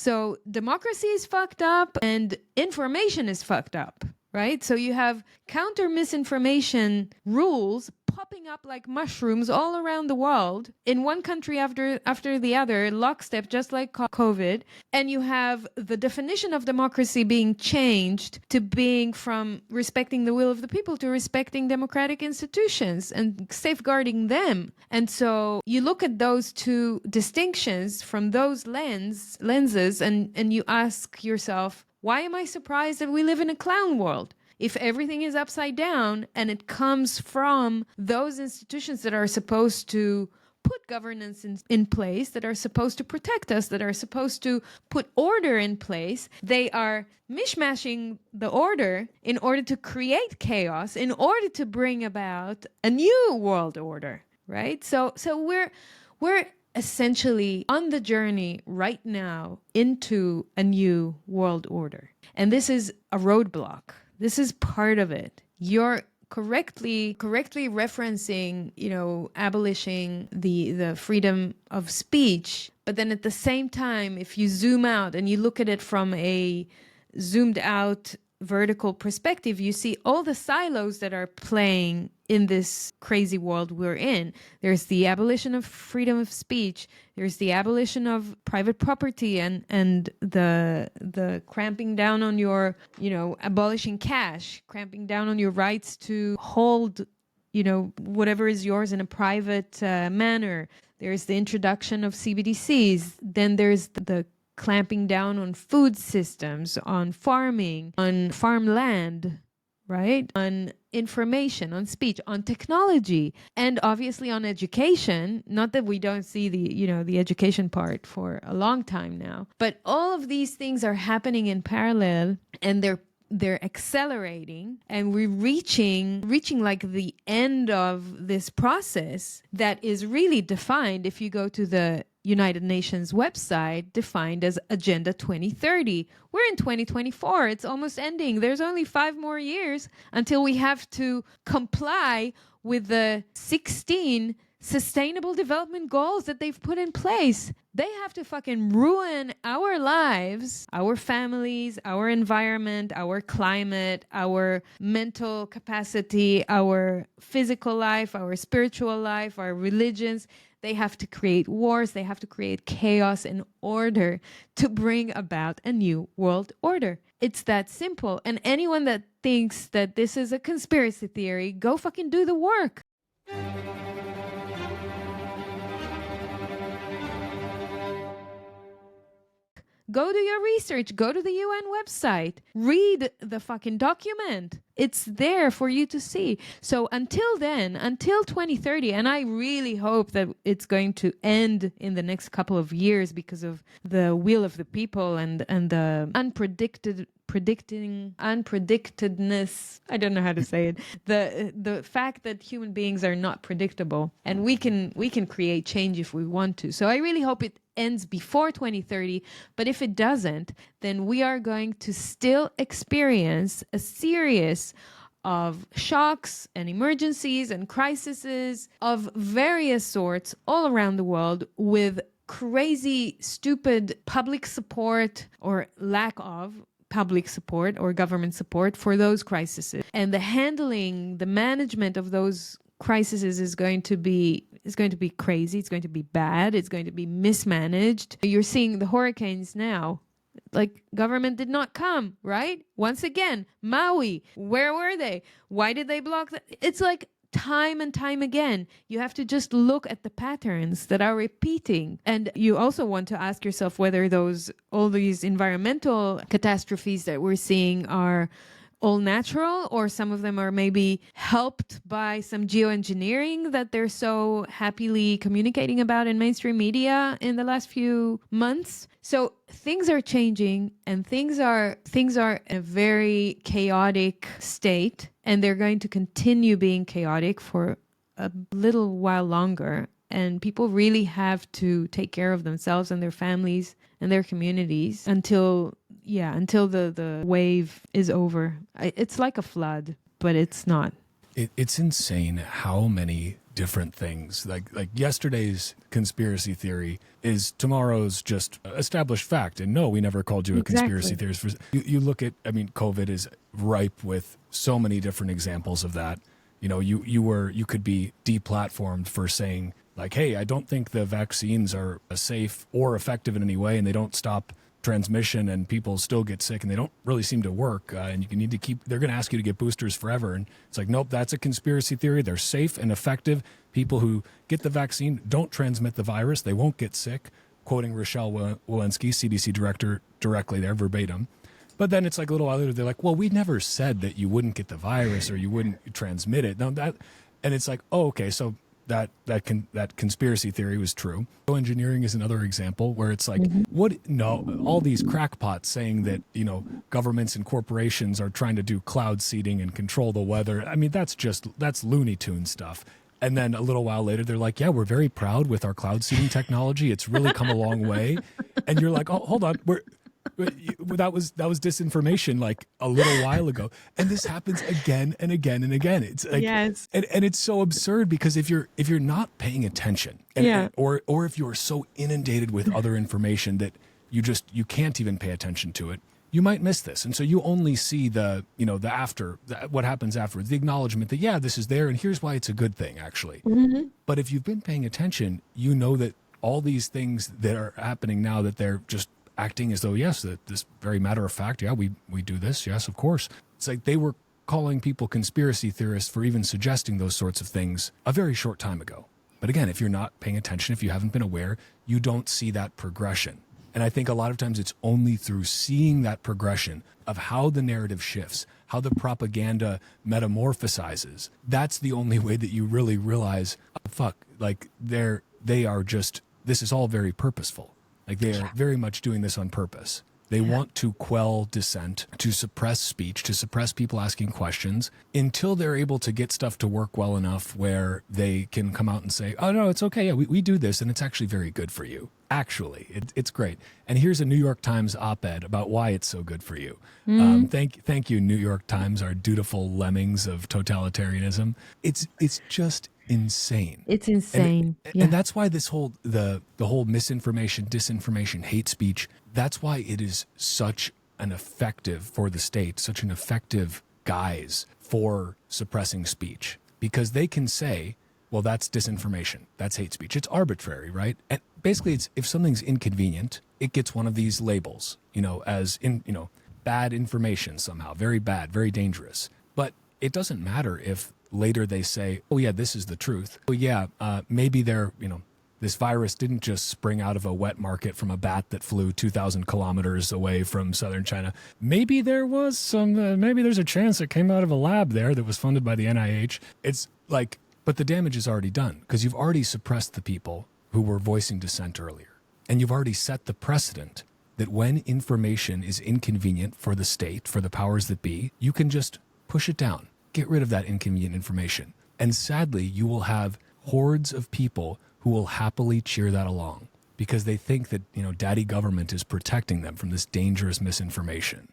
So democracy is fucked up and information is fucked up, right? So you have counter misinformation rules popping up like mushrooms all around the world, in one country after the other, lockstep, just like COVID. And you have the definition of democracy being changed to being from respecting the will of the people to respecting democratic institutions and safeguarding them. And so you look at those two distinctions from those lenses and you ask yourself, why am I surprised that we live in a clown world? If everything is upside down and it comes from those institutions that are supposed to put governance in place, that are supposed to protect us, that are supposed to put order in place, they are mishmashing the order in order to create chaos, in order to bring about a new world order, right? So we're essentially on the journey right now into a new world order. And this is a roadblock. This is part of it. You're correctly referencing, abolishing the freedom of speech. But then at the same time, if you zoom out and you look at it from a zoomed out vertical perspective, you see all the silos that are playing in this crazy world we're in. There's the abolition of freedom of speech. There's the abolition of private property and the cramping down on your, abolishing cash, cramping down on your rights to hold, whatever is yours in a private manner. There's the introduction of CBDCs. Then there's the clamping down on food systems, on farming, on farmland, right? On information, on speech, on technology, and obviously on education. Not that we don't see the education part for a long time now, but all of these things are happening in parallel, and they're accelerating, and we're reaching like the end of this process that is really defined, if you go to the United Nations website, defined as Agenda 2030. We're in 2024. It's almost ending. There's only 5 more years until we have to comply with the 16 sustainable development goals that they've put in place. They have to fucking ruin our lives, our families, our environment, our climate, our mental capacity, our physical life, our spiritual life, our religions. They have to create wars. They have to create chaos in order to bring about a new world order. It's that simple. And anyone that thinks that this is a conspiracy theory, go fucking do the work. Go do your research. Go to the UN website. Read the fucking document. It's there for you to see. So until then, until 2030, and I really hope that it's going to end in the next couple of years because of the will of the people and the unpredictedness. I don't know how to say it. The fact that human beings are not predictable, and we can create change if we want to. So I really hope it ends before 2030, but if it doesn't, then we are going to still experience a series of shocks and emergencies and crises of various sorts all around the world, with crazy, stupid public support or lack of public support or government support for those crises. And the management of those crises is going to be crazy. It's going to be bad. It's going to be mismanaged. You're seeing the hurricanes now. Like, government did not come, right? Once again, Maui, where were they? Why did they block that? It's like time and time again. You have to just look at the patterns that are repeating. And you also want to ask yourself whether all these environmental catastrophes that we're seeing are all natural, or some of them are maybe helped by some geoengineering that they're so happily communicating about in mainstream media in the last few months. So things are changing, and things are in a very chaotic state, and they're going to continue being chaotic for a little while longer. And people really have to take care of themselves and their families and their communities until the wave is over. It's like a flood, but it's not. It's insane how many different things. Like yesterday's conspiracy theory is tomorrow's just established fact. And no, we never called you a conspiracy theorist. You look at, I mean, COVID is ripe with so many different examples of that. You know, you could be deplatformed for saying like, hey, I don't think the vaccines are safe or effective in any way, and they don't stop transmission, and people still get sick, and they don't really seem to work. And you need to keep. They're going to ask you to get boosters forever, and it's like, nope, that's a conspiracy theory. They're safe and effective. People who get the vaccine don't transmit the virus. They won't get sick. Quoting Rochelle Walensky, CDC director, directly there, verbatim. But then it's like a little while later, they're like, well, we never said that you wouldn't get the virus or you wouldn't transmit it. No, that, and it's like, oh, okay, so that conspiracy theory was true. Engineering is another example where it's like, all these crackpots saying that, you know, governments and corporations are trying to do cloud seeding and control the weather. I mean, that's Looney Tune stuff. And then a little while later, they're like, yeah, we're very proud with our cloud seeding technology. It's really come a long way. And you're like, oh, hold on, that was disinformation like a little while ago, and this happens again and again and again. It's like, yes, and it's so absurd because if you're not paying attention, or if you're so inundated with other information that you can't even pay attention to it, you might miss this. And so you only see what happens afterwards, the acknowledgement that this is there and here's why it's a good thing actually. But if you've been paying attention, you know that all these things that are happening now, that they're just acting as though, yes, that this very matter of fact, we do this, yes, of course. It's like they were calling people conspiracy theorists for even suggesting those sorts of things a very short time ago. But again, if you're not paying attention, if you haven't been aware, you don't see that progression. And I think a lot of times it's only through seeing that progression of how the narrative shifts, how the propaganda metamorphosizes. That's the only way that you really realize, oh, fuck, like they are just, this is all very purposeful. Like they are very much doing this on purpose. They want to quell dissent, to suppress speech, to suppress people asking questions until they're able to get stuff to work well enough where they can come out and say, oh, no, it's okay. Yeah, we do this, and it's actually very good for you. Actually, it's great. And here's a New York Times op-ed about why it's so good for you. Thank you, New York Times, our dutiful lemmings of totalitarianism. It's just insane. It's insane. And that's why this whole the whole misinformation, disinformation, hate speech, that's why it is such an effective for the state, such an effective guise for suppressing speech, because they can say, well, that's disinformation, that's hate speech. It's arbitrary, right? And basically it's, if something's inconvenient, it gets one of these labels, as bad information somehow, very bad, very dangerous. But it doesn't matter if later they say, oh yeah, this is the truth. Oh yeah, maybe this virus didn't just spring out of a wet market from a bat that flew 2,000 kilometers away from southern China. Maybe there was maybe there's a chance it came out of a lab there that was funded by the NIH. It's like, but the damage is already done because you've already suppressed the people who were voicing dissent earlier. And you've already set the precedent that when information is inconvenient for the state, for the powers that be, you can just push it down. Get rid of that inconvenient information. And sadly, you will have hordes of people who will happily cheer that along because they think that, daddy government is protecting them from this dangerous misinformation.